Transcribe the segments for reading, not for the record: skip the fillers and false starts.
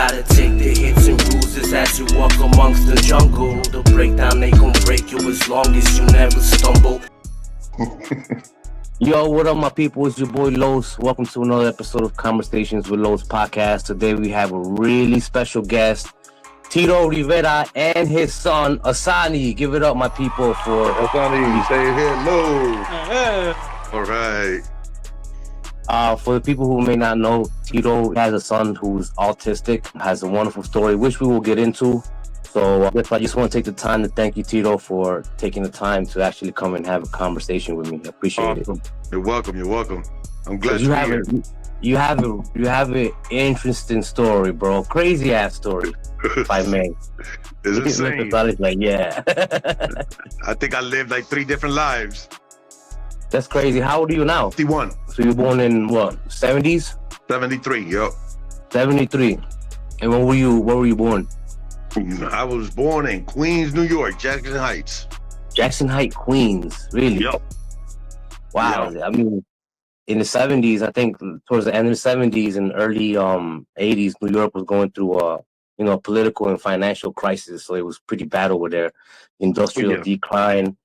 gotta take the hits and bruises as you walk amongst the jungle. The breakdown, they gon' break you as long as you never stumble. Yo, what up, my people? It's your boy Los. Welcome to another episode of Conversations with Los podcast. Today we have a really special guest, Tito Rivera, and his son, Asani. Give it up, my people, for Asani. Say hello. All right. For the people who may not know, Tito has a son who's autistic, has a wonderful story, which we will get into. So I just want to take the time to thank you, Tito, for taking the time to actually come and have a conversation with me. I appreciate it. You're welcome. You're welcome. I'm glad you have an interesting story, bro. Crazy ass story, if I may. It's insane. Like, yeah. I think I lived like 3 different lives. That's crazy. How old are you now? 51. So you were born in what? 70s? 73. Yep. 73. And where were you born? I was born in Queens, New York, Jackson Heights. Jackson Heights, Queens. Really? Yep. Wow. Yep. I mean, in the 70s, I think towards the end of the 70s and early 80s, New York was going through a political and financial crisis. So it was pretty bad over there. Industrial decline,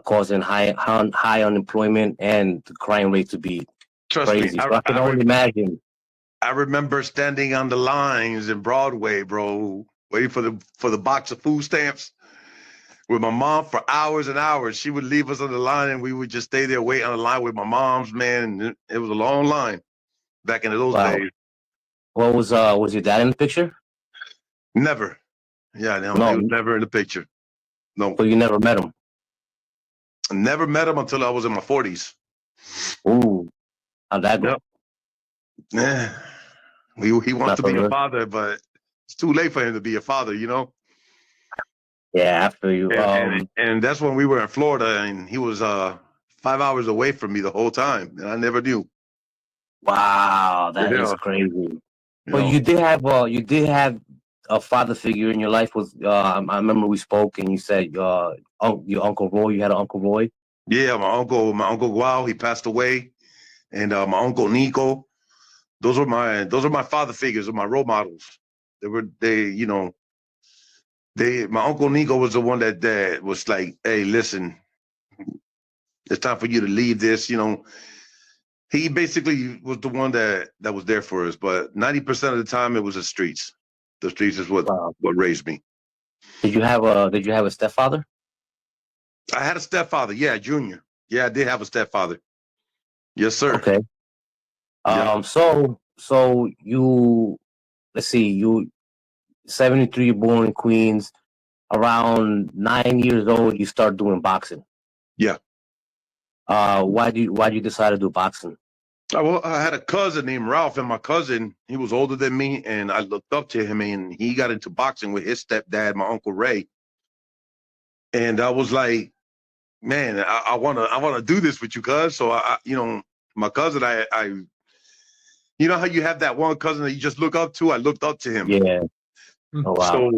causing high unemployment and the crime rate to be crazy. So I can only imagine. I remember standing on the lines in Broadway, bro, waiting for the box of food stamps with my mom for hours and hours. She would leave us on the line and we would just stay there waiting on the line with my mom's, man. It was a long line back in those days. What was your dad in the picture? Never. Yeah, no, he was never in the picture. No. So you never met him? I never met him until I was in my 40s. Ooh. How'd that go? Yeah. He wants to be a father, but it's too late for him to be a father, you know? Yeah, after you. And that's when we were in Florida, and he was 5 hours away from me the whole time, and I never knew. Wow, that is crazy. But you did have a father figure in your life. I remember we spoke, and you said your Uncle Roy. You had an Uncle Roy. Yeah, my uncle Guau, he passed away, and my Uncle Nico. Those are my father figures, or my role models. My Uncle Nico was the one that was like, hey, listen, it's time for you to leave this, you know. He basically was the one that was there for us, but 90% of the time it was the streets. The streets is what raised me. Did you have a stepfather? I had a stepfather, yeah, Junior. Yeah, I did have a stepfather. Yes, sir. Okay. So you, let's see, you 73, you're born in Queens. Around 9 years old, you start doing boxing. Yeah. Why do you decide to do boxing? Well, I had a cousin named Ralph, and my cousin, he was older than me, and I looked up to him, and he got into boxing with his stepdad, my Uncle Ray. And I was like, man, I wanna do this with you, cuz. So my cousin, I you know how you have that one cousin that you just look up to? I looked up to him. Yeah. Oh, wow. So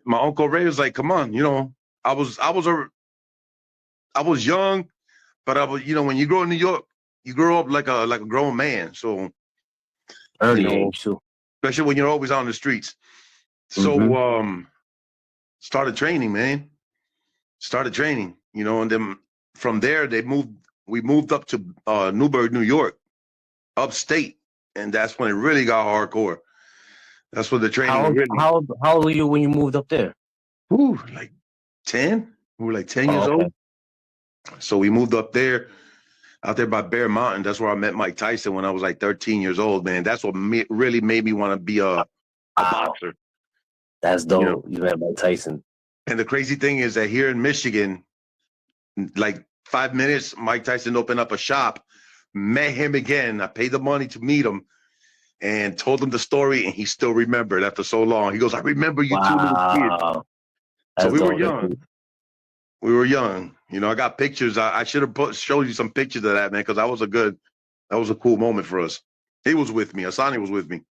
my Uncle Ray was like, come on, I was young, but when you grow in New York, you grow up like a grown man. So early age too. Especially when you're always on the streets. So started training, man. Started training, and then from there we moved up to Newburgh, New York, upstate, and that's when it really got hardcore. That's when the training How old were you when you moved up there? Ooh, like 10. We were like 10 years old. So we moved up there, out there by Bear Mountain. That's where I met Mike Tyson when I was like 13 years old, man. That's what really made me want to be a boxer. That's dope. You met Mike Tyson. And the crazy thing is that here in Michigan, like 5 minutes, Mike Tyson opened up a shop, met him again. I paid the money to meet him and told him the story, and he still remembered after so long. He goes, I remember you two little kids. So we were young. We were young. I got pictures. I should have showed you some pictures of that, man, because that was a cool moment for us. He was with me. Asani was with me.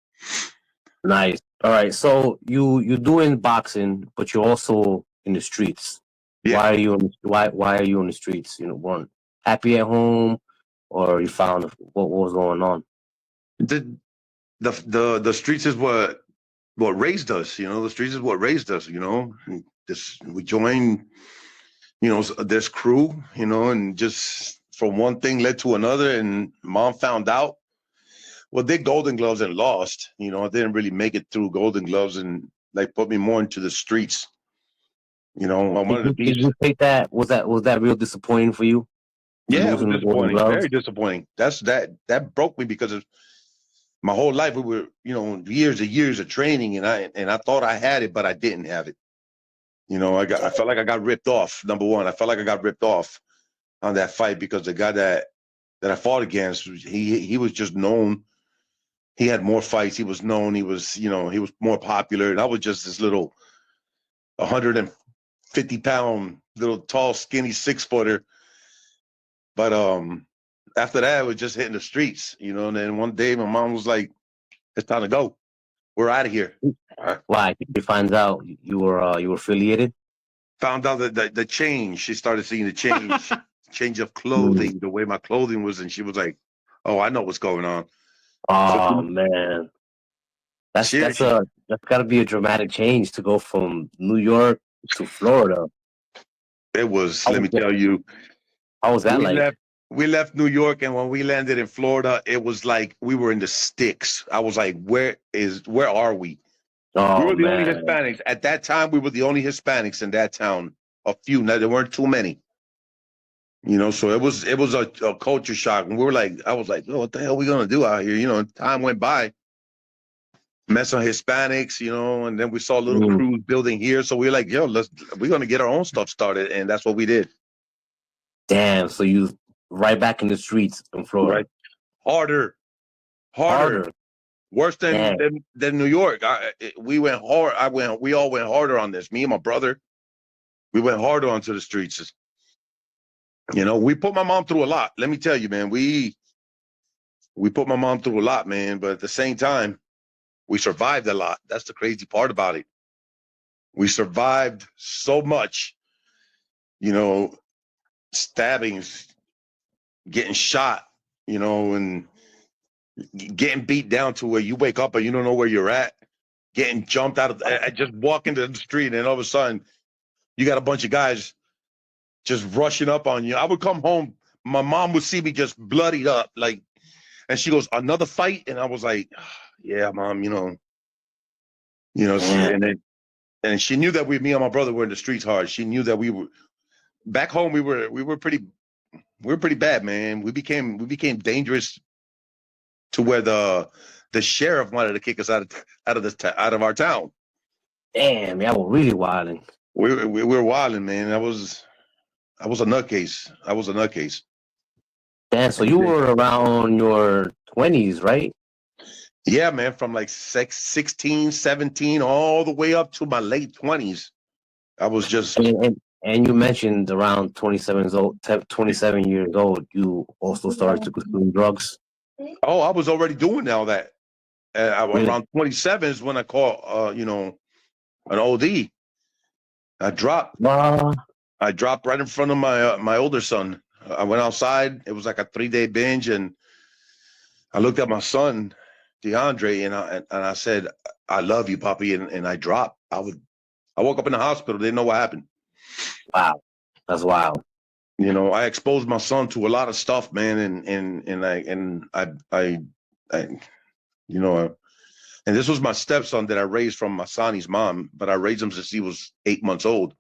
Nice. All right. So you're doing boxing, but you're also in the streets. Yeah. Why are you in the streets? Weren't happy at home, or you found what was going on? The streets is what what raised us. The streets is what raised us. We joined, this crew, and just from one thing led to another, and mom found out. Well, they Golden Gloves and lost. I didn't really make it through Golden Gloves, and they put me more into the streets. I wanted to be. Did you take that? Was that real disappointing for you? Yeah, it was Losing the Golden disappointing. Gloves? Very disappointing. That broke me because of my whole life. We were, years and years of training, and I thought I had it, but I didn't have it. I felt like I got ripped off. Number one, I felt like I got ripped off on that fight because the guy that I fought against, he was just known. He had more fights. He was known. He was, he was more popular. And I was just this little 150-pound, little tall, skinny 6-footer. But after that, it was just hitting the streets, and then one day my mom was like, it's time to go. We're out of here. Why? She finds out you were affiliated? Found out that the change. She started seeing the change, change of clothing, the way my clothing was. And she was like, oh, I know what's going on. Oh, man. That's got to be a dramatic change to go from New York to Florida. It was, let me tell you. How was that like? We left New York, and when we landed in Florida, it was like we were in the sticks. I was like, where are we? Oh, we were the only man. Hispanics. At that time, we were the only Hispanics in that town. A few. Now, there weren't too many. So it was a culture shock. And I was like, oh, what the hell are we going to do out here? Time went by. Met some Hispanics, and then we saw little crews building here. So we were like, yo, we're going to get our own stuff started. And that's what we did. Damn. So you right back in the streets in Florida. Right. Harder. Worse than New York. We went hard. We all went harder on this. Me and my brother, we went harder onto the streets. We put my mom through a lot. Let me tell you, man, we put my mom through a lot, man. But at the same time, we survived a lot. That's the crazy part about it. We survived so much, stabbings, getting shot, and getting beat down to where you wake up and you don't know where you're at, getting jumped out of just walking to the street, and all of a sudden you got a bunch of guys just rushing up on you. I would come home, my mom would see me just bloodied up, and she goes, another fight? And I was like, yeah, mom, and she knew that me and my brother were in the streets hard. She knew that we were back home. We were pretty bad, man. We became dangerous to where the sheriff wanted to kick us out of our town. Damn, y'all were really wilding. We were wilding, man. I was a nutcase. Damn, so you were around your 20s, right? Yeah, man, from 16, 17, all the way up to my late 20s. I was just... And you mentioned around 27 years old, you also started to consume drugs. Oh, I was already doing all that. Around 27 is when I caught, an OD. I dropped right in front of my older son. I went outside. It was like a 3-day binge, and I looked at my son, DeAndre, and I said, "I love you, Poppy," and I dropped. I woke up in the hospital. Didn't know what happened. Wow, that's wild. I exposed my son to a lot of stuff, man, and this was my stepson that I raised from Asani's mom, but I raised him since he was 8 months old.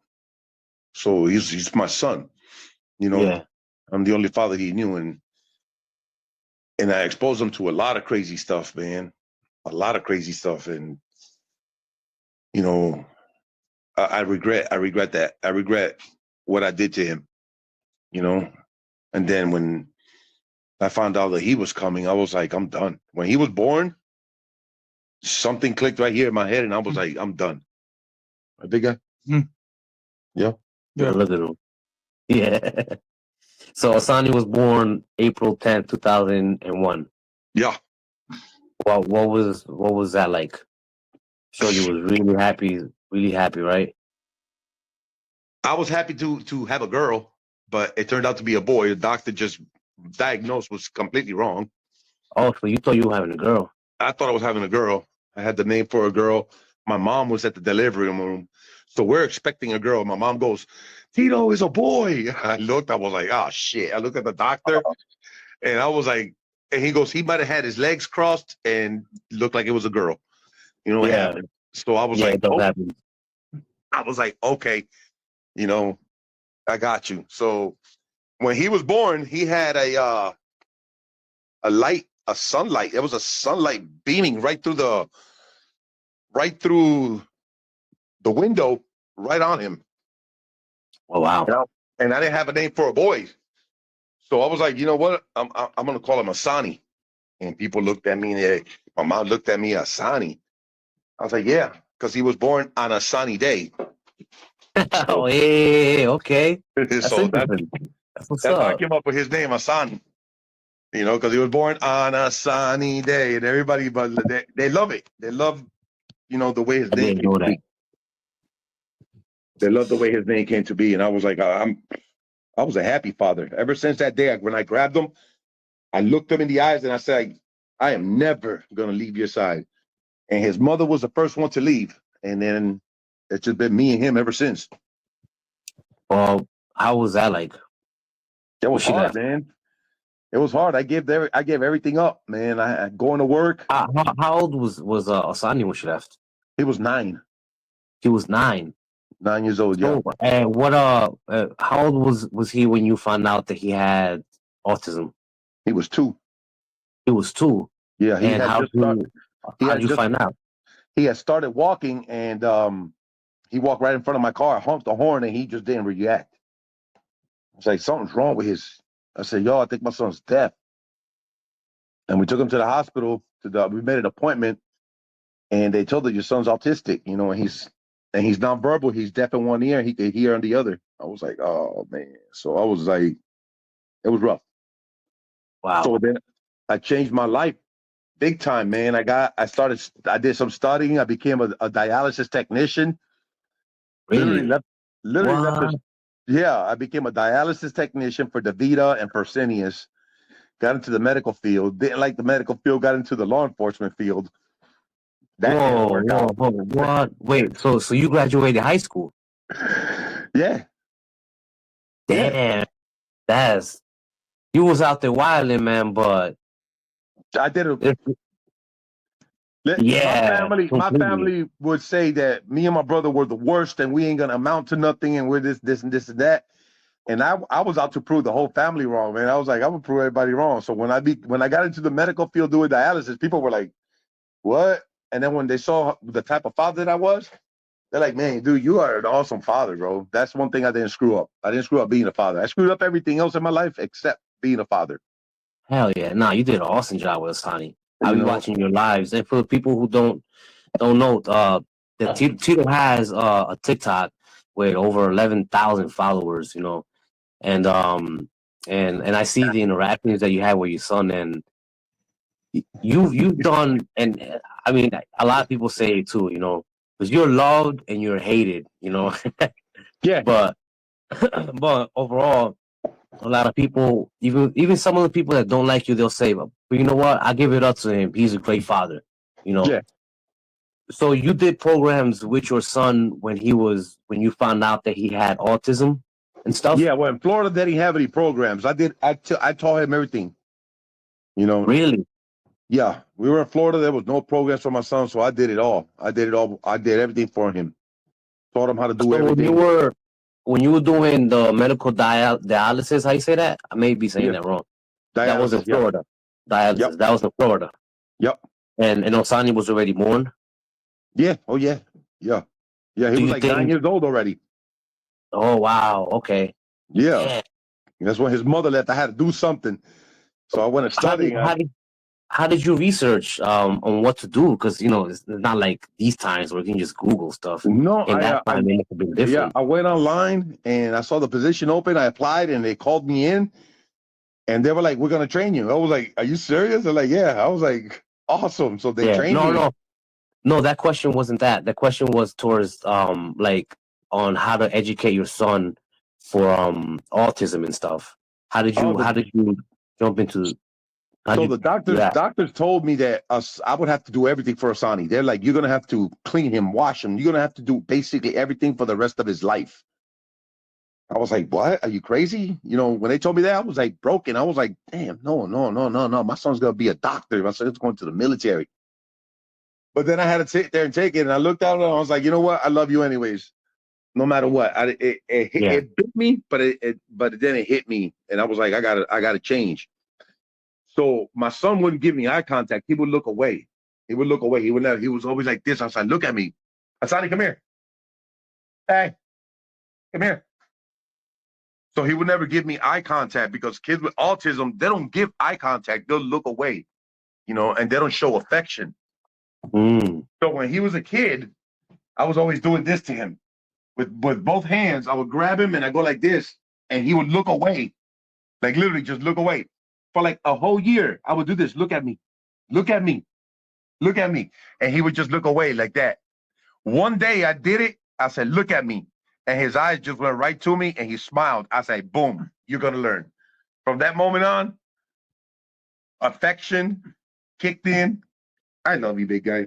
So he's my son. Yeah. I'm the only father he knew, and I exposed him to a lot of crazy stuff, man. A lot of crazy stuff, and I regret that. I regret what I did to him. And then when I found out that he was coming, I was like, I'm done. When he was born, something clicked right here in my head, and I was like, I'm done. A big guy? Yeah. Look at him. Yeah. So Asani was born April 10th, 2001. Yeah. What was that like? Sure, you was really happy, right? I was happy to have a girl, but it turned out to be a boy. The doctor just diagnosed was completely wrong. Oh, so you thought you were having a girl? I thought I was having a girl. I had the name for a girl. my mom was at the delivery room. So we're expecting a girl. My mom goes, Tito is a boy. I looked, I was like, oh shit. I looked at the doctor and I was like, and he goes, he might have had his legs crossed and looked like it was a girl. You know what Yeah. happened? So I was Yeah, like, it does oh, happen. I was like, okay, you know, I got you. So when he was born, he had a light, a sunlight. It was a sunlight beaming right through the window, right on him. Oh wow. And I didn't have a name for a boy. So I was like, you know what? I'm going to call him Asani. And people looked at me and my mom looked at me, Asani. I was like, yeah, because he was born on a sunny day. Oh, hey, okay. That's So interesting. That's what's that's how I up. came up with his name, Asani. You know, because he was born on a sunny day, and everybody, but they love it. They love, you know, the way his I name didn't came know to that. be. They love the way his name came to be, and I was like, I was a happy father ever since that day. When I grabbed him, I looked him in the eyes and I said, I am never gonna leave your side. And his mother was the first one to leave, and then it's just been me and him ever since. Well, how was that like? It When was she hard, left? man. It was hard. I gave everything up, man. I going to work. How old was Asani when she left? He was 9, He was 9. 9 years old. Yeah, So, and what how old was he when you found out that he had autism? he was 2. He was 2. Yeah, And He how did had you just find out? he had started walking, and he walked right in front of my car, honked the horn, and he just didn't react. I was like, something's wrong with his. I said, yo, I think my son's deaf. And we took him to the hospital. We made an appointment, and they told us your son's autistic. You know, and he's nonverbal. He's deaf in one ear, and he could hear on the other. I was like, oh man. So I was like, it was rough. Wow. So then I changed my life big time, man. I did some studying. I became a dialysis technician. Literally Really? left, literally left What? this. Yeah, I became a dialysis technician for DaVita and Fresenius. Got into the medical field. Didn't like the medical field. Got into the law enforcement field. That didn't Whoa, work whoa, out. whoa, what? Wait, so you graduated high school? Yeah, yeah. Damn, that's you was out there wilding, man, but I did it. it, yeah, My completely. family would say that me and my brother were the worst, and we ain't gonna amount to nothing, and we're this, and this, and that. And I was out to prove the whole family wrong, man. I was like, I'm gonna prove everybody wrong. So when I got into the medical field doing dialysis, people were like, "What?" And then when they saw the type of father that I was, they're like, "Man, dude, you are an awesome father, bro." That's one thing I didn't screw up. I didn't screw up being a father. I screwed up everything else in my life except being a father. Hell yeah. Nah, you did an awesome job with us, Honey. I'll You be know? watching your lives. And for the people who don't know, that Tito has a TikTok with over 11,000 followers, you know. And and I see the interactions that you have with your son, and you've done, and I mean, a lot of people say it too, you know, because you're loved and you're hated, you know. Yeah, But but overall, a lot of people, even some of the people that don't like you, they'll say, but you know what? I give it up to him. He's a great father, you know. yeah, So you did programs with your son when you found out that he had autism and stuff. yeah. Well, in Florida, they didn't have any programs. I taught him everything. You know, Really? yeah. We were in Florida. There was no programs for my son, so I did it all. I did it all. I did everything for him. Taught him how to do So everything. when you were doing the medical dialysis, how you say that? I may be saying Yeah, that wrong. That was in dialysis. Yep, Florida. yep, Dialysis. That was in Florida. yep. And Osani was already born. Yeah. Oh yeah. Yeah. Yeah. He Do was you like nine think? years old already. Oh wow. Okay. Yeah. Yeah. That's when his mother left. I had to do something. So I went to How did studying. how did how did you research on what to do? Because you know it's not like these times where you can just Google stuff. No, In that time, it must have been yeah, different. I went online and I saw the position open. I applied and they called me in and they were like, "We're gonna train you." I was like, "Are you serious?" They're like, "Yeah." I was like, "Awesome!" So they Yeah. trained No, me. no, no. That question wasn't that. The question was towards like on how to educate your son for autism and stuff. Oh, How did you jump into? So the doctors told me that I would have to do everything for Asani. They're like, you're gonna have to clean him, wash him. You're gonna have to do basically everything for the rest of his life. I was like, what? Are you crazy? You know, when they told me that, I was like broken. I was like, damn, no. My son's gonna be a doctor. My son's going to the military. But then I had to sit there and take it. And I looked at it and I was like, you know what? I love you anyways, no matter what. It bit me, but then it hit me, and I was like, I gotta change. So my son wouldn't give me eye contact. He would look away. He would look away. He would never. He was always like this. I was like, look at me, Asani, come here. Hey, come here. So he would never give me eye contact because kids with autism, they don't give eye contact. They'll look away, you know, and they don't show affection. So when he was a kid, I was always doing this to him. With both hands, I would grab him and I go like this, and he would look away. Like literally just look away. For like a whole year, I would do this. Look at me. Look at me. Look at me. And he would just look away like that. One day I did it. I said, look at me. And his eyes just went right to me and he smiled. I said, boom, you're going to learn. From that moment on, affection kicked in. I love you, big guy.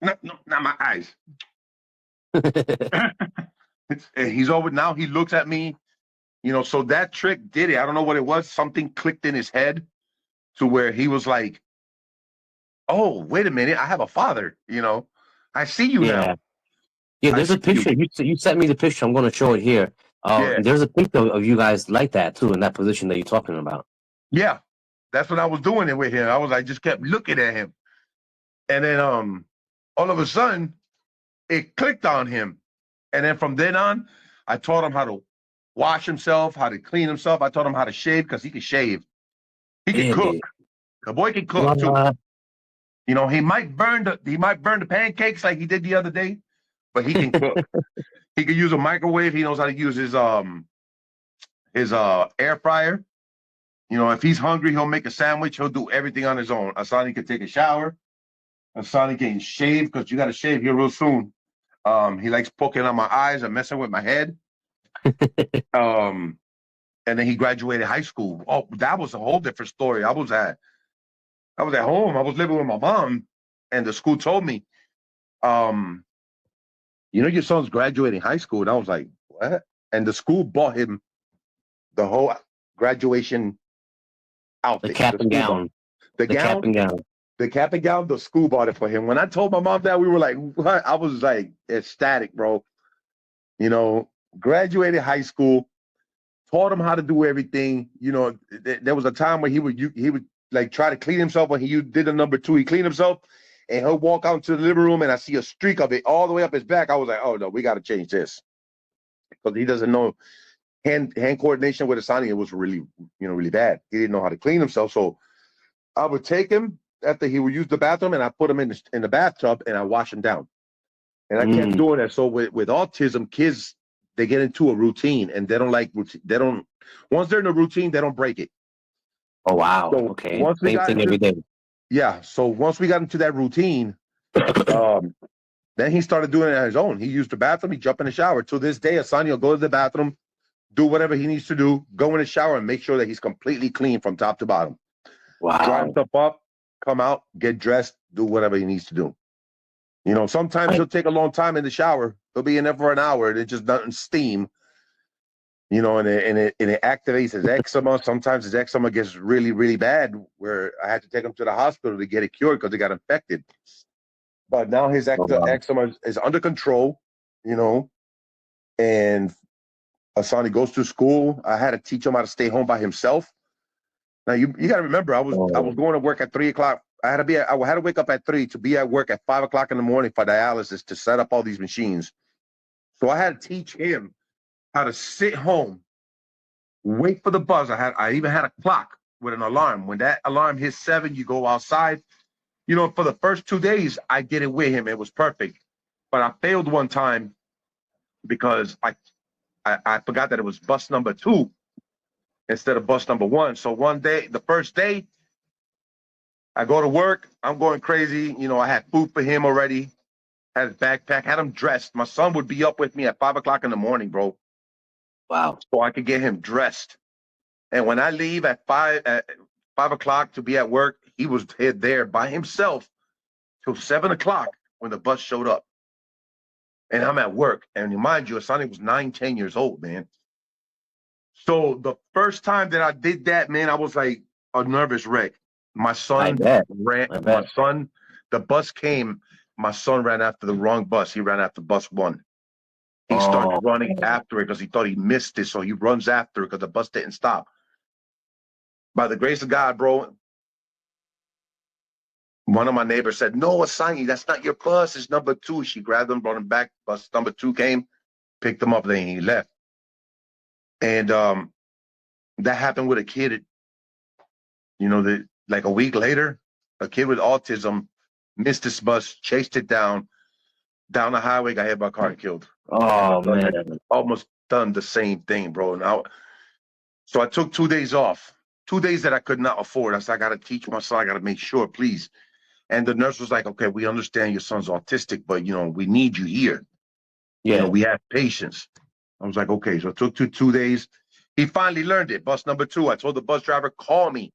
No, not my eyes. And he's over now. He looks at me, you know, so that trick did it. I don't know what it was. Something clicked in his head to where he was like, oh, wait a minute. I have a father, you know. I see you now. Yeah, there's a picture. You sent me the picture. I'm going to show it here. And there's a picture of you guys like that, too, in that position that you're talking about. Yeah, that's what I was doing it with him. I just kept looking at him. And then all of a sudden, it clicked on him. And then from then on, I taught him how to wash himself, how to clean himself. I taught him how to shave because he can shave. He can cook. The boy can cook, too. You know, he might burn the pancakes like he did the other day, but he can cook. He can use a microwave. He knows how to use his air fryer. You know, if he's hungry, he'll make a sandwich. He'll do everything on his own. Asani can take a shower. Asani can shave because you got to shave here real soon. He likes poking on my eyes and messing with my head. And then he graduated high school. Oh, that was a whole different story. I was at home. I was living with my mom, and the school told me, you know, your son's graduating high school. And I was like, what? And the school bought him the whole graduation outfit. The cap and gown. The cap and gown, the school bought it for him. When I told my mom that, we were like, what? I was like ecstatic, bro. You know, graduated high school, taught him how to do everything. You know, there was a time where he would like try to clean himself when he did a number 2. He cleaned himself and he'll walk out into the living room and I see a streak of it all the way up his back. I was like, oh no, we got to change this. Because he doesn't know hand coordination with Asani. It was really, really bad. He didn't know how to clean himself. So I would take him after he would use the bathroom and I put him in the bathtub and I wash him down. And I kept doing that. So with autism, kids, they get into a routine and they don't like routine. Once they're in a routine, they don't break it. Oh, wow. So okay. Same thing every day. Yeah. So once we got into that routine, then he started doing it on his own. He used the bathroom. He jumped in the shower. To this day, Asani will go to the bathroom, do whatever he needs to do, go in the shower and make sure that he's completely clean from top to bottom. Wow. Dry himself up, come out, get dressed, do whatever he needs to do. You know, sometimes he'll take a long time in the shower. He'll be in there for an hour and it just doesn't steam. You know, and it activates his eczema. Sometimes his eczema gets really, really bad where I had to take him to the hospital to get it cured because it got infected. But now his eczema is under control, you know, and Asani goes to school. I had to teach him how to stay home by himself. Now you got to remember, I was going to work at 3 o'clock. I had to wake up at 3 to be at work at 5 o'clock in the morning for dialysis to set up all these machines. So I had to teach him how to sit home, wait for the buzz. I even had a clock with an alarm. When that alarm hits 7, you go outside. You know, for the first 2 days, I did it with him. It was perfect. But I failed one time because I forgot that it was bus number 2 instead of bus number 1. So one day, the first day, I go to work. I'm going crazy. You know, I had food for him already, had his backpack, had him dressed. My son would be up with me at 5 o'clock in the morning, bro. Wow. So I could get him dressed. And when I leave at 5 5 o'clock to be at work. He was there by himself till 7 o'clock when the bus showed up. And I'm at work. And mind you, Asani was 9, 10 years old, man. So the first time that I did that, man, I was like a nervous wreck. My son ran. My son, the bus came. My son ran after the wrong bus. He ran after bus 1. He started running after it because he thought he missed it. So he runs after it because the bus didn't stop. By the grace of God, bro, one of my neighbors said, "No, Asani, that's not your bus. It's number 2." She grabbed him, brought him back. Bus number 2 came, picked him up, then he left. And that happened with a kid. Like a week later, a kid with autism missed this bus, chased it down the highway, got hit by a car and killed. Oh, man. Almost done the same thing, bro. So I took 2 days off, 2 days that I could not afford. I said, I got to teach my son. I got to make sure, please. And the nurse was like, okay, we understand your son's autistic, but, we need you here. Yeah. We have patience. I was like, okay. So it took 2 days. He finally learned it. Bus number 2. I told the bus driver, call me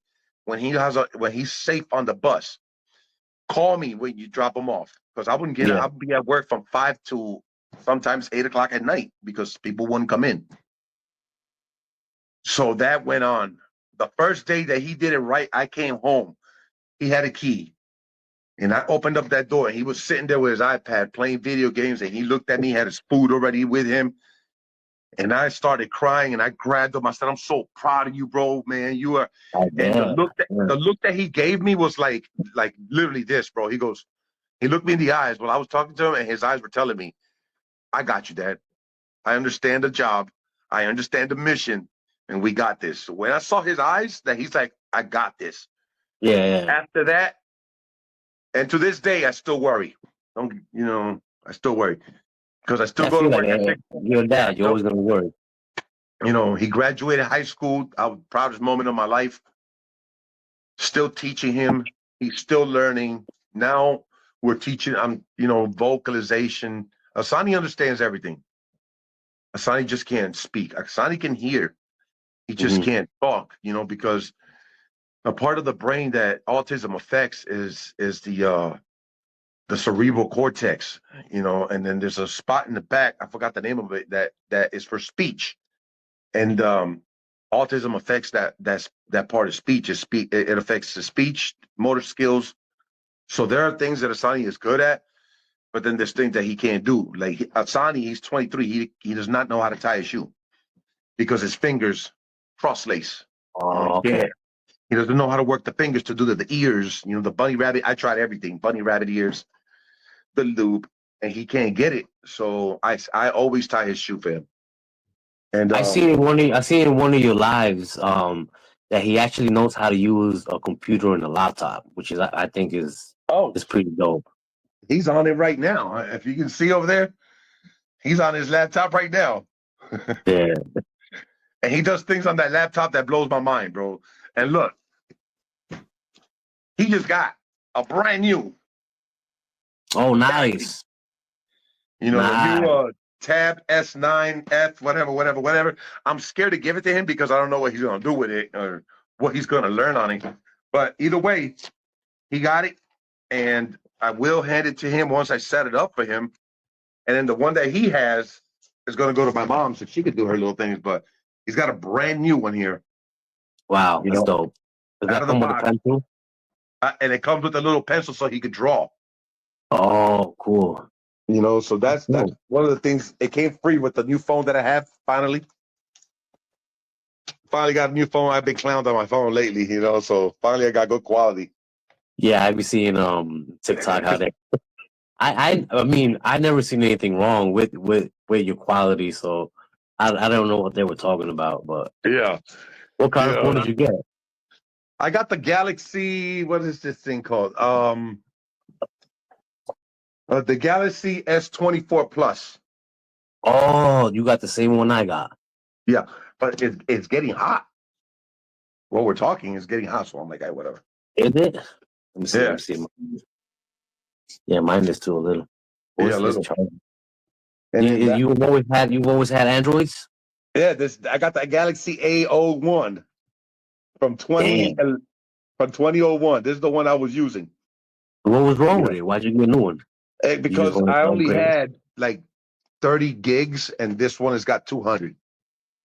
when he's safe on the bus. Call me when you drop him off. Because I wouldn't I'll be at work from 5 to sometimes 8 o'clock at night because people wouldn't come in. So that went on. The first day that he did it right, I came home. He had a key. And I opened up that door, and he was sitting there with his iPad playing video games, and he looked at me, had his food already with him. And I started crying, and I grabbed him. I said, I'm so proud of you, bro, man. You are. And the look that he gave me was like literally this, bro. He looked me in the eyes while I was talking to him, and his eyes were telling me, I got you, Dad. I understand the job. I understand the mission, and we got this. So when I saw his eyes, that he's like, I got this. Yeah. After that, and to this day, I still worry. I still worry because I still go to work. Your dad, you're always gonna worry. He graduated high school. I was the proudest moment of my life. Still teaching him. He's still learning. Now we're teaching. Vocalization. Asani understands everything. Asani just can't speak. Asani can hear. He just can't talk. Because a part of the brain that autism affects is the cerebral cortex, and then there's a spot in the back, I forgot the name of it, that is for speech. And autism affects that part of speech. It affects the speech, motor skills. So there are things that Asani is good at, but then there's things that he can't do. Like Asani, he's 23. He does not know how to tie a shoe because his fingers cross-lace. Oh, okay. He doesn't know how to work the fingers to do the ears, the bunny rabbit. I tried everything, bunny rabbit ears, the loop, and he can't get it. So I always tie his shoe for him. And I seen in one of your lives that he actually knows how to use a computer and a laptop, which is I think is pretty dope. He's on it right now. If you can see over there, he's on his laptop right now. Yeah. And he does things on that laptop that blows my mind, bro. And look, he just got a brand new. Oh, nice. The new Tab S9F, whatever. I'm scared to give it to him because I don't know what he's going to do with it or what he's going to learn on it. But either way, he got it, and I will hand it to him once I set it up for him. And then the one that he has is going to go to my mom so she could do her little things. But he's got a brand new one here. Wow, that's dope. Does that come with a pencil? And it comes with a little pencil so he could draw. Oh, cool. So that's one of the things. It came free with the new phone that I have. Finally got a new phone. I've been clowned on my phone lately, so finally I got good quality. Yeah, I've been seeing TikTok how they. I mean, I never seen anything wrong with your quality, so I don't know what they were talking about, but yeah. What kind of phone did you get? I got the Galaxy. What is this thing called? The Galaxy S24 Plus. Oh, you got the same one I got. Yeah, but it's getting hot. What we're talking is getting hot, so I'm like, hey, whatever. Is it? Let me see. Yeah, mine is too a little. Yeah, a little. And you've always had Androids? Yeah, I got the Galaxy A01 from 20. from 2001. This is the one I was using. What was wrong Yeah. with it? Why'd you get a new one? You just Because wanted I to only upgrade it? had like 30 gigs, and this one has got 200.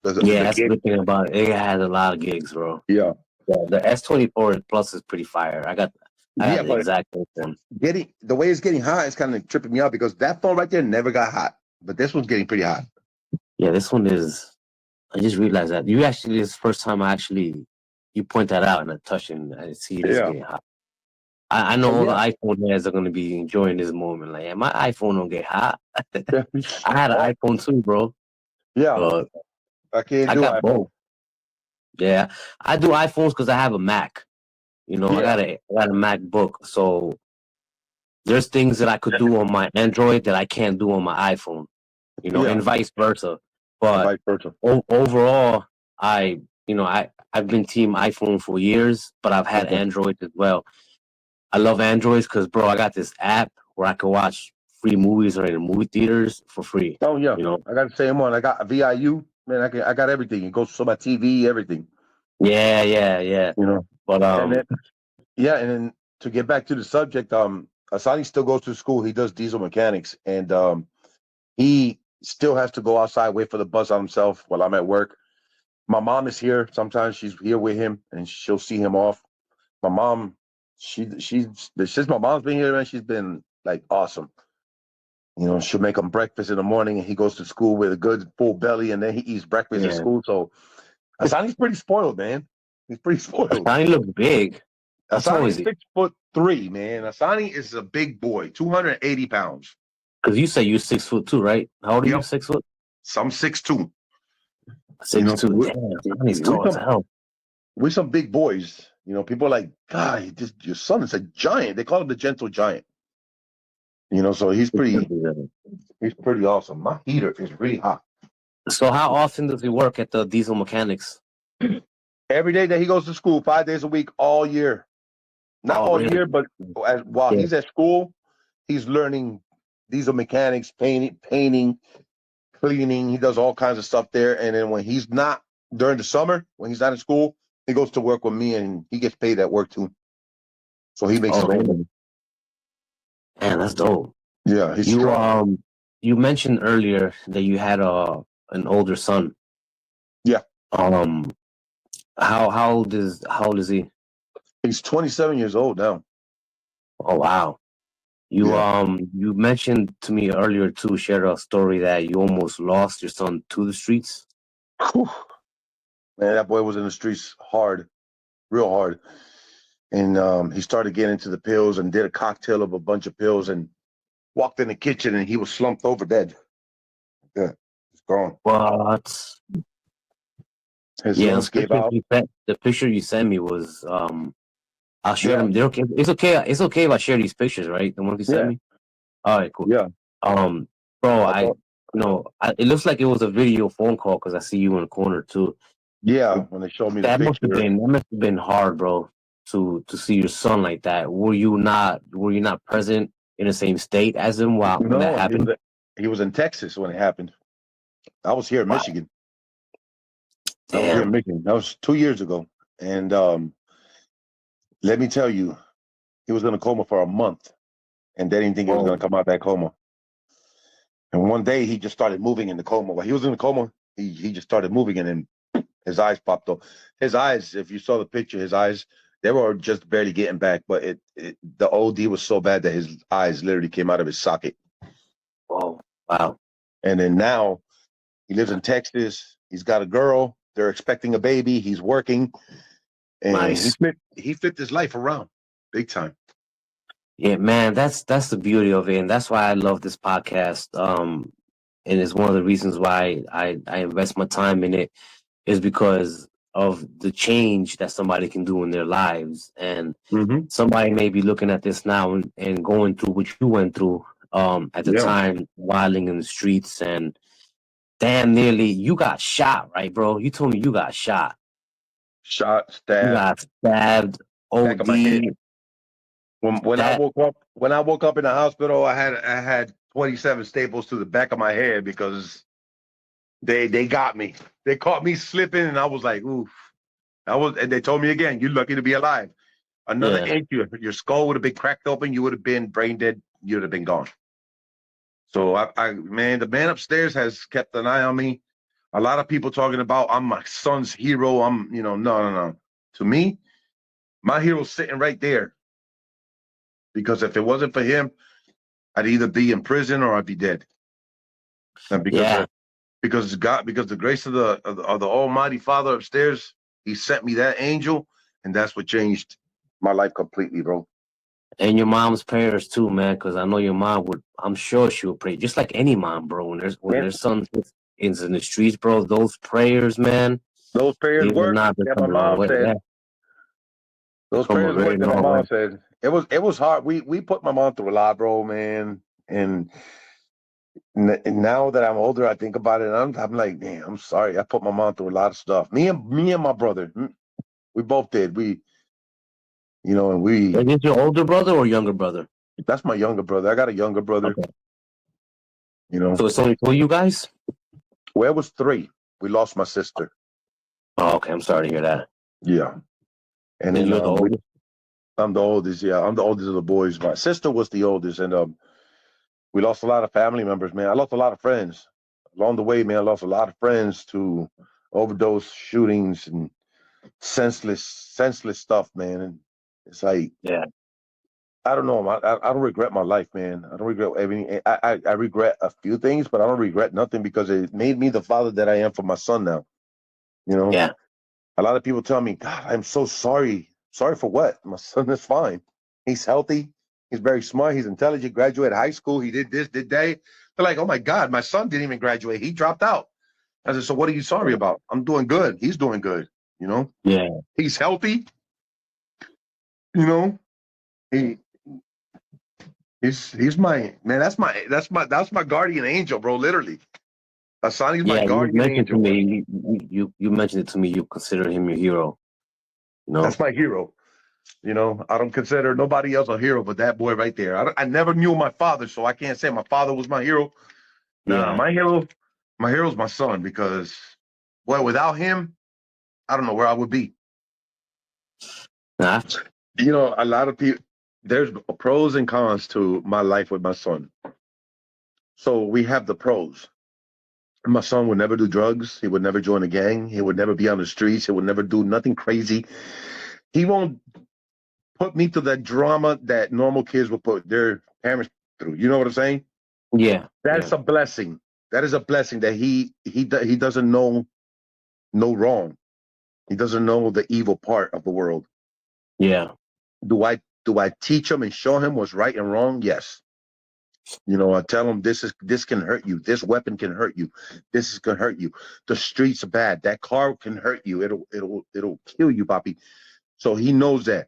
Yeah, The that's the gig. good thing about it. It has a lot of gigs, bro. Yeah. Yeah, the S24 Plus is pretty fire. I Yeah, have the but exact same one. the way it's getting hot is kind of tripping me out because that phone right there never got hot, but this one's getting pretty hot. Yeah, this one is. I just realized that you actually this is the first time you point that out and I touch and I see it is Yeah. getting hot. I know So all the yeah. iPhone heads are gonna be enjoying this moment. Like, yeah, my iPhone don't get hot. Yeah. I had an iPhone too, bro. Yeah. But I can't I do got both. iPhone. Yeah, I do iPhones because I have a Mac. You know, Yeah. I got a MacBook, so there's things that I could do on my Android that I can't do on my iPhone. You know, Yeah. and vice versa. And But vice versa. overall, I've been team iPhone for years, but I've had Okay. Android as well. I love Androids because, bro, I got this app where I can watch free movies or in the movie theaters for free. Oh yeah. You know, I got the same one. I got a VIU. Man, I got everything. It goes to my TV, everything. yeah. You know. But And then and then to get back to the subject, Asani still goes to school. He does diesel mechanics, and he still has to go outside, wait for the bus on himself while I'm at work. My mom is here. Sometimes she's here with him, and she'll see him off. My mom, she's since my mom's been here, man, she's been like awesome. You know, she'll make him breakfast in the morning, and he goes to school with a good full belly, and then he eats breakfast at yeah, school. So Asani's pretty spoiled, man. He's pretty spoiled. Asani looks big. How tall Asani is is he? 6'3", man. Asani is a big boy, 280 pounds. Because you say you're 6 foot two, right? How old are you? Yep. 6 foot? Some 6'2". You 6'2". know, Damn, Asani's we tall as some hell. we some big boys. You know, people are like, God, your son is a giant. They call him the gentle giant. You know, so he's pretty awesome. My heater is really hot. So how often does he work at the diesel mechanics? Every day that he goes to school, 5 days a week, all year. Not Oh, all really? year, but while Yeah. he's at school, he's learning diesel mechanics, painting, cleaning. He does all kinds of stuff there. And then when he's not during the summer, when he's not in school, he goes to work with me, and he gets paid at work too. So he makes Oh, his own really? money. Man, that's dope. Yeah, he's You strong. you mentioned earlier that you had an older son. Yeah. Um, how old is he? He's 27 years old now. Oh, wow. You Yeah. you mentioned to me earlier too, shared a story that you almost lost your son to the streets. Whew. Man, that boy was in the streets hard, real hard. And he started getting into the pills and did a cocktail of a bunch of pills and walked in the kitchen, and he was slumped over dead. Yeah, he's gone. What? His Yeah, lungs gave out. the picture you sent me was I'll share Yeah, them. They're okay. It's okay. It's okay if I share these pictures, right? The ones you sent yeah, me. All right, cool. yeah. Um, bro, I thought, it looks like it was a video phone call because I see you in the corner too. yeah, when they showed me the picture. That must have been hard, bro, to see your son like that. Were you not present in the same state as him while when that No, happened? he was in Texas when it happened. I was here in Wow, Michigan. damn. That was 2 years ago. And let me tell you, he was in a coma for a month, and they didn't think he was Oh, going to come out that coma. And one day he just started moving in the coma. While he was in the coma, he just started moving, and then his eyes popped up. His eyes, if you saw the picture, his eyes, they were just barely getting back, but the OD was so bad that his eyes literally came out of his socket. oh, wow. And then now he lives in Texas. He's got a girl. They're expecting a baby. He's working, and Nice. he flipped his life around big time. Yeah, man, that's the beauty of it, and that's why I love this podcast. And it's one of the reasons why I invest my time in it is because of the change that somebody can do in their lives. And Mm-hmm. somebody may be looking at this now and going through what you went through at the Yeah. time, wilding in the streets, and damn nearly you got shot, right, bro? You told me you got shot. Shot, You stabbed, got stabbed, back of my head. OD. When I woke up in the hospital, I had 27 staples to the back of my head because they got me. They caught me slipping, and I was like, oof. And they told me again, you're lucky to be alive. Another inch, your skull would have been cracked open. You would have been brain dead. You would have been gone. So man, the man upstairs has kept an eye on me. A lot of people talking about I'm my son's hero. No. To me, my hero's sitting right there. Because if it wasn't for him, I'd either be in prison or I'd be dead. And because the grace of the Almighty Father upstairs, He sent me that angel, and that's what changed my life completely, bro. And your mom's prayers too, man, because I know your mom would. I'm sure she would pray, just like any mom, bro. When their son is in the streets, bro, those prayers, man. Those prayers work. Yeah, my mom said. Yeah. Those prayers worked. My mom said it was hard. We put my mom through a lot, bro, man. And now that I'm older, I think about it. And I'm like, damn, I'm sorry. I put my mom through a lot of stuff. Me and my brother, we both did. And we. Is this your older brother or younger brother? That's my younger brother. I got a younger brother. Okay. So it's only two of you guys? Well, it was three. We lost my sister. Oh, okay. I'm sorry to hear that. Yeah. And then you're the oldest? I'm the oldest. Yeah, I'm the oldest of the boys. My sister was the oldest, and we lost a lot of family members, man. I lost a lot of friends along the way, man. I lost a lot of friends to overdose shootings and senseless stuff, man. And it's like, yeah, I don't know. I don't regret my life, man. I don't regret everything. I regret a few things, but I don't regret nothing because it made me the father that I am for my son now. Yeah. A lot of people tell me, God, I'm so sorry. Sorry for what? My son is fine. He's healthy. He's very smart. He's intelligent. Graduated high school. He did this, did that. They're like, oh my God, my son didn't even graduate. He dropped out. I said, so what are you sorry about? I'm doing good. He's doing good. Yeah. He's healthy. He's my man. That's my guardian angel, bro. Literally, Asani's my guardian angel. You mentioned it to me. You consider him your hero. That's my hero. I don't consider nobody else a hero but that boy right there. I never knew my father, so I can't say my father was my hero. Nah, my hero's my son because, well, without him, I don't know where I would be. Nah. A lot of people, there's pros and cons to my life with my son. So we have the pros. My son would never do drugs. He would never join a gang. He would never be on the streets. He would never do nothing crazy. He won't put me through that drama that normal kids will put their parents through. You know what I'm saying? Yeah. That's a blessing. That is a blessing that he doesn't know no wrong. He doesn't know the evil part of the world. Yeah. Do I teach him and show him what's right and wrong? Yes. I tell him this can hurt you. This weapon can hurt you. This can hurt you. The streets are bad. That car can hurt you. It'll kill you, papi. So he knows that.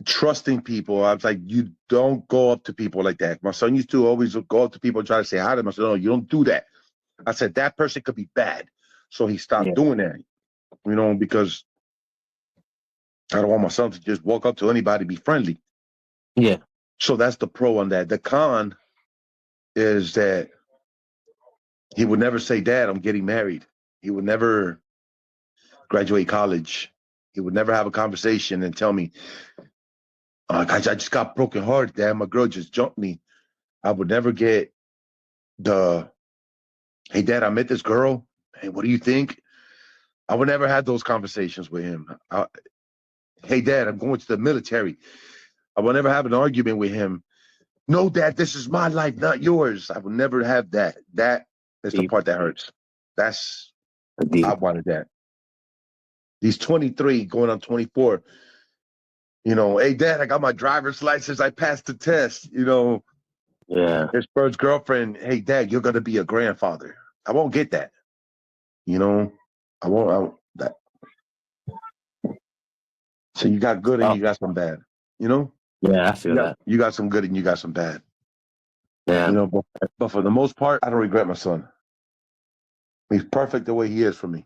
Trusting people. I was like, you don't go up to people like that. My son used to always go up to people and try to say hi to them. I said, no, you don't do that. I said, that person could be bad. So he stopped doing that, because I don't want my son to just walk up to anybody, be friendly. Yeah. So that's the pro on that. The con is that he would never say, Dad, I'm getting married. He would never graduate college. He would never have a conversation and tell me, I just got broken heart, Dad. My girl just jumped me. I would never get hey, Dad, I met this girl. Hey, what do you think? I would never have those conversations with him. Hey, Dad, I'm going to the military. I will never have an argument with him. No, Dad, this is my life, not yours. I will never have that. That is the part that hurts. I wanted that. He's 23, going on 24. Hey, Dad, I got my driver's license. I passed the test. Yeah. His first girlfriend, hey, Dad, you're going to be a grandfather. I won't get that. I won't that. So you got good and you got some bad, Yeah, I feel that. You got some good and you got some bad. Yeah. But for the most part, I don't regret my son. He's perfect the way he is for me.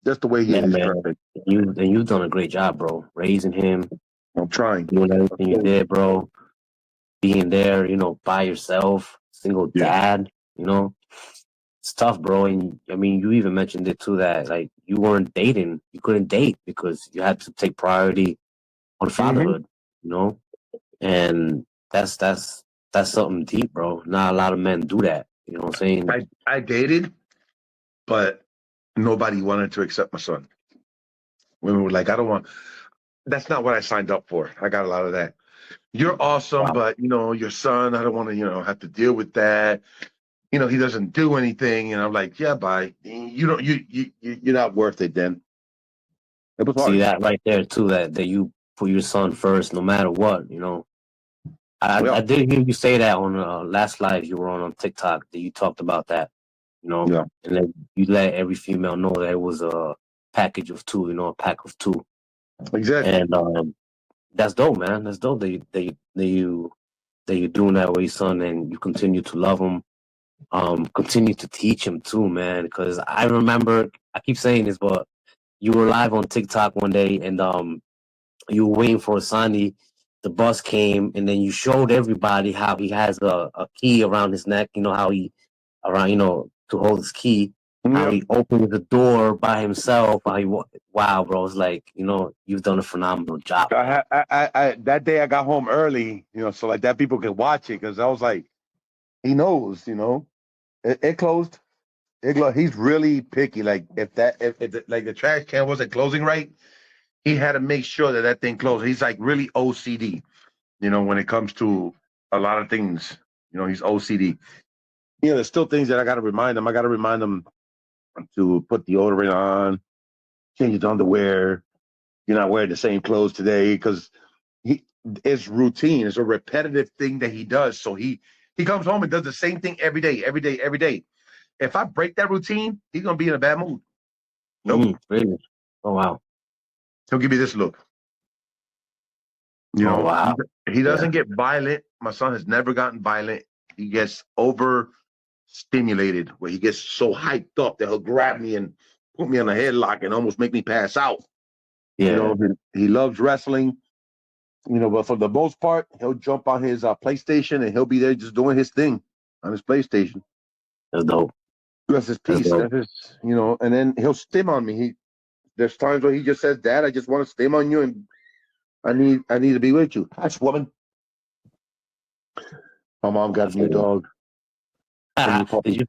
Just the way he is. Man. Perfect. You've done a great job, bro. Raising him. I'm trying. Doing everything you did, bro. Being there, by yourself, single dad, It's tough, bro. And I mean, you even mentioned it too, that like you weren't dating. You couldn't date because you had to take priority on fatherhood, you know? And that's something deep, bro. Not a lot of men do that. You know what I'm saying? I dated, but nobody wanted to accept my son. Women were like, I don't want. That's not what I signed up for. I got a lot of that. You're awesome, Wow. but your son, I don't want to, have to deal with that. He doesn't do anything, and I'm like, yeah, bye. You're not worth it. Then it was See hard. that right there too, that you put your son first no matter what, I Yeah, did hear you say that on last live you were on TikTok, that you talked about that, yeah, and then you let every female know that it was a package of two, a pack of two. exactly. And that's dope, man. That's dope that you're doing that with your son, and you continue to love him, continue to teach him too, man. Because I remember, I keep saying this, but you were live on TikTok one day, and you were waiting for Asani. The bus came, and then you showed everybody how he has a key around his neck. How he to hold his key. How Yeah. he opens the door by himself. Wow, bro! It's like you've done a phenomenal job. I that day I got home early, so like that people could watch it because I was like, he knows, it closed. He's really picky. Like if like the trash can wasn't closing right, he had to make sure that thing closed. He's like really OCD, when it comes to a lot of things. He's OCD. There's still things that I got to remind him. I got to remind him to put deodorant on, change his underwear. You're not wearing the same clothes today because it's routine. It's a repetitive thing that he does. So he comes home and does the same thing every day, every day, every day. If I break that routine, he's gonna be in a bad mood. Nope. Really? Oh wow. He'll give me this look. Oh wow. He doesn't get violent. My son has never gotten violent. He gets overstimulated where he gets so hyped up that he'll grab me and put me on a headlock and almost make me pass out. Yeah. He loves wrestling. But for the most part, he'll jump on his PlayStation and he'll be there just doing his thing on his PlayStation. That's dope. That's his piece. That's his, and then he'll stim on me. There's times where he just says, "Dad, I just want to stim on you, and I need to be with you." Hush, woman. My mom got a new dog. Did you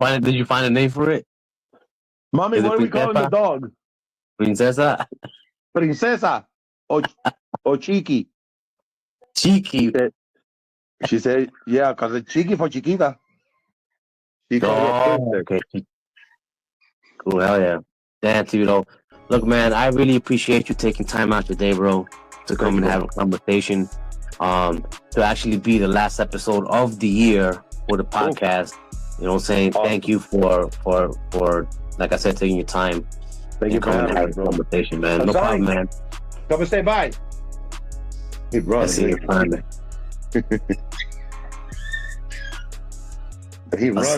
find a name for it? Mommy, what are we calling the dog? Princesa. Princesa. Or Chiqui. Chiqui. She said, yeah, because it's Chiqui for Chiquita. Okay. Cool, hell yeah. Damn, Tito. Look, man, I really appreciate you taking time out today, bro, to come and have a conversation. To actually be the last episode of the year for the podcast. You know what I'm saying? Awesome. Thank you for like I said, taking your time. Thank you for having a conversation, man. No problem, man. Come and say bye. Hey, bro. I see you, man. He runs.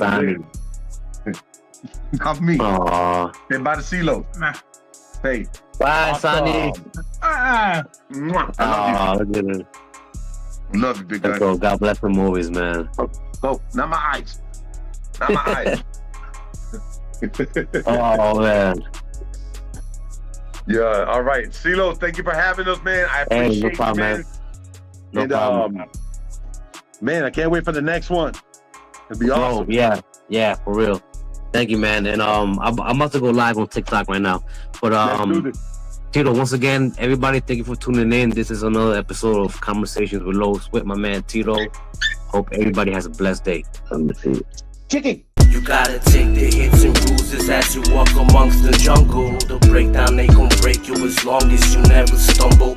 Not me. Aww. Say bye to CeeLo. Nah. Hey. Bye, Asani. I love you. Love you, big guy. God bless the movies, man. Oh, not my eyes. Not my eyes. Oh, man. Yeah, all right. CeeLo, thank you for having us, man. I appreciate no problem, you, man. No problem. Man, I can't wait for the next one. It'll be awesome. Yeah, for real. Thank you, man. And I'm about to go live on TikTok right now. But Tito, once again, everybody, thank you for tuning in. This is another episode of Conversations with Los with my man Tito. Hope everybody has a blessed day. Chicken. You gotta take the hits and bruises as you walk amongst the jungle. The breakdown, they gon' break you as long as you never stumble.